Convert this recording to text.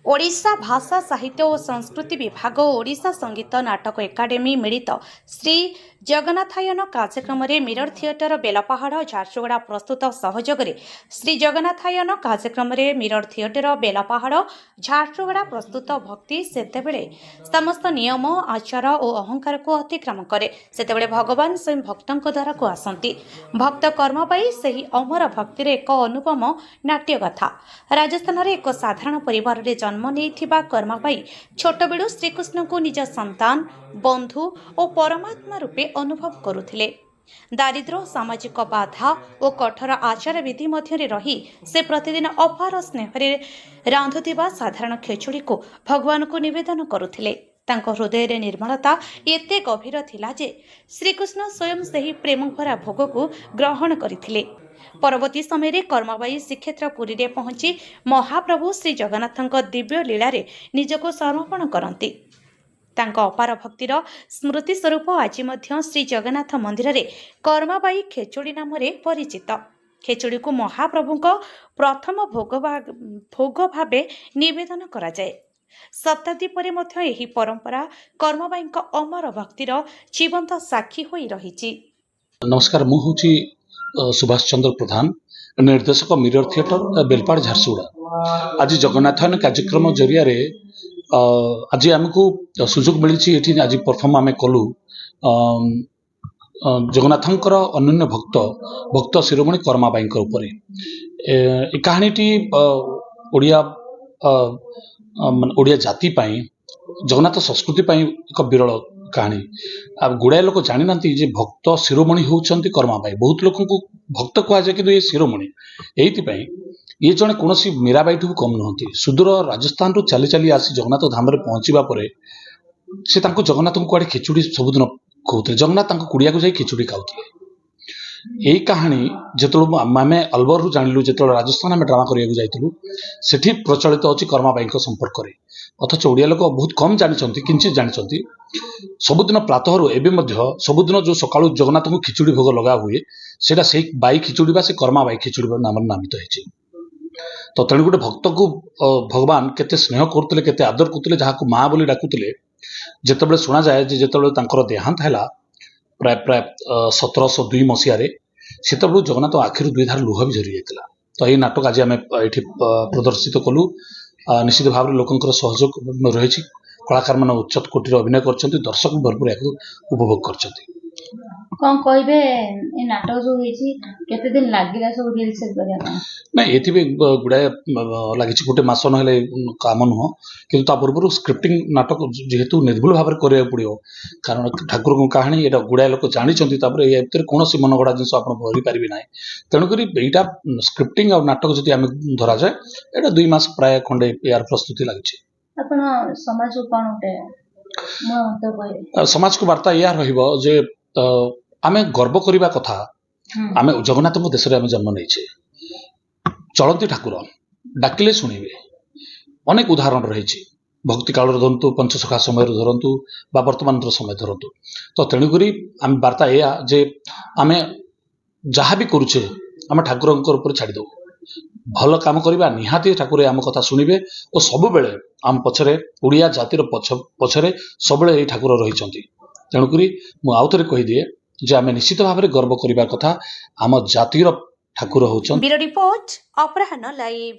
ओडिशा भाषा साहित्य और संस्कृति विभाग और ओडिशा संगीत नाटक एकाडेमी मिलित श्री जगन्नाथायन कार्यक्रम मिरर थिएटर बेलपाहाड़ झारसुगुड़ा प्रस्तुत सहयोग श्री जगन्नाथायन कार्यक्रम मिरर थिएटर बेलपाहाड़ झारसुगुड़ा प्रस्तुत भक्ति सेतेबेले समस्त नियम आचार और अहंकार को अतिक्रम करे सेतेबेले भगवान स्वयं भक्तों द्वारा को आसती भक्त कर्म पाई सही अमर भक्तिर एक अनुपम नाट्य कथा राजस्थान एक साधारण परिवार रे जन्म नेइथिबा कर्माबाई छोट बेलू श्रीकृष्ण को निज संतान बंधु और परमात्मा रूपे अनुभव करुथिले। दारिद्र्य सामाजिक बाधा और कठोर आचार विधि मध्य रही से प्रतिदिन अपार स्नेह रांधुथिबा साधारण खेचुड़ी को भगवान को निवेदन करुथिले। तांको हृदय रे निर्मलता एते गभीर थिला जे श्रीकृष्ण स्वयं सही प्रेम भरा भोग को ग्रहण करिथिले। परवर्ती समय रे कर्मबाई श्रीक्षेत्र पुरी रे पहुंची महाप्रभु श्री जगन्नाथ दिव्य लीला रे निजको समर्पण करती। तांको अपार भक्तिर स्मृति स्वरूप आज मध्य श्री जगन्नाथ मंदिर रे कर्मबाई खेचुड़ी नाम रे परिचित। खेचुड़ी को महाप्रभु प्रथम भोग भावे निवेदन करा जाए। शताब्दी परे मध्य एही परंपरा कर्मबाई अमर भक्तिर जीवंत साक्षी होई रहिछि। नमस्कार, मु होची सुभाष चंद्र प्रधान, निर्देशक मिरर थिएटर बेलपाड़ झारसुगुड़ा। आज जगन्नाथायन कार्यक्रम जरिया रे आज आमको सुजोग मिली। आज प्रथम आम कलु जगन्नाथंकर अनन्य भक्त शिरोमणि कर्माबाई कहानीटी ओडिया जाति पाई जगन्नाथ संस्कृति पाई एक विरल कहानी। अब गुड़ाए लोक जानी ना भक्त शिरोमणि होउछंती कर्माबाई। बहुत लोक को भक्त कह जाए कि ये शिरोमणि एइथिपाई ये जड़े कौन मीराबाई ठू कम नुहति। सुदूर राजस्थान रु चली चली आसी जगन्नाथ धाम रे पहुंचवा परे से तांको जगन्नाथ को आड़े खिचुड़ी सबुदिन खाऊते। जगन्नाथ कुड़िया को जाई खिचुड़ी खाऊते। यही कहानी जो आम अलवर रु जानलु जो राजस्थान आम ड्रामा करने जाइलु सेठी प्रचलित अच्छी कर्माबाई संपर्क में। अथच ओडिया लोक बहुत कम जानते किंचित जानते। सबुदिन प्रातः एवं सबुदिन जो सका जगन्नाथ को खिचुड़ी भोग लगा हुए सेटा से बाई खिचुड़ी बा से कर्माबाई खिचुड़ी नाम नामित होइछि। तो तेणु गोटे भक्त को भगवान केते स्नेह करते केते आदर करते जहाँ को माँ बोली डाकुले। जितेबाला शुणा जाए जितेबाला देहांत है प्राय प्राय 1702 मसीह से जगन्नाथ आखिर दुई धार लुह भी झरी जाता। तो ये नाटक आज आम ये प्रदर्शित कलु। निश्चित भाव में लोकंर सहयोग रही। कलाकार मान उच्च कोटिर अभिनय कर दर्शक भरपूर या उपभोग कर। कौन कहबे ए नाटक जो होईची केते दिन लागिला सब रिहर्सल करिया ना एथि भी गुडाए लागि गोटे मास नहले काम नुह किंतु ता पूर्व स्क्रिप्टिंग नाटक जेहेतु निर्भुल भाव करिया पड़ियो। कारण ठाकुर को कहानी एटा गुडाए लोक जानी छथि तापर ए भीतर कोनोसी मनगडा जिंस आपण भरि पारिबि नै। तेणु करी एटा स्क्रिप्टिंग और नाटक जति आमे धरा जाए एटा 2 मास प्राय खंडे यार प्रस्तुति लागि। आपण समाज को कोन उठे म तो कहि समाज को वार्ता यार रहिबो जे आमे गर्व करिबा कथा। आमे जगन्नाथ देश रे आमे जन्म नैछे। चलती ठाकुर डाकिले शुणवे अनेक उदाहरण रही। भक्ति काल धरतु पंचसखा समय धरतु बा वर्तमान समय धरतु। तो तेणुक आम वार्ता या जे आम जहाँ भी करुचे आम ठाकुर ऊपर छाड़ीदे भल कम करवा निहाती ठाकुर आम कथा शुणे और सब बेले आम पछरे ओडिया जातिर पछरे सब ठाकुर रही। तेणुक आउ थे कहीदिए जे आम निश्चित भाव में गर्व करवा कथा आम जातिर ठाकुर होउछन। ब्यूरो रिपोर्ट अपराह्न लाइव।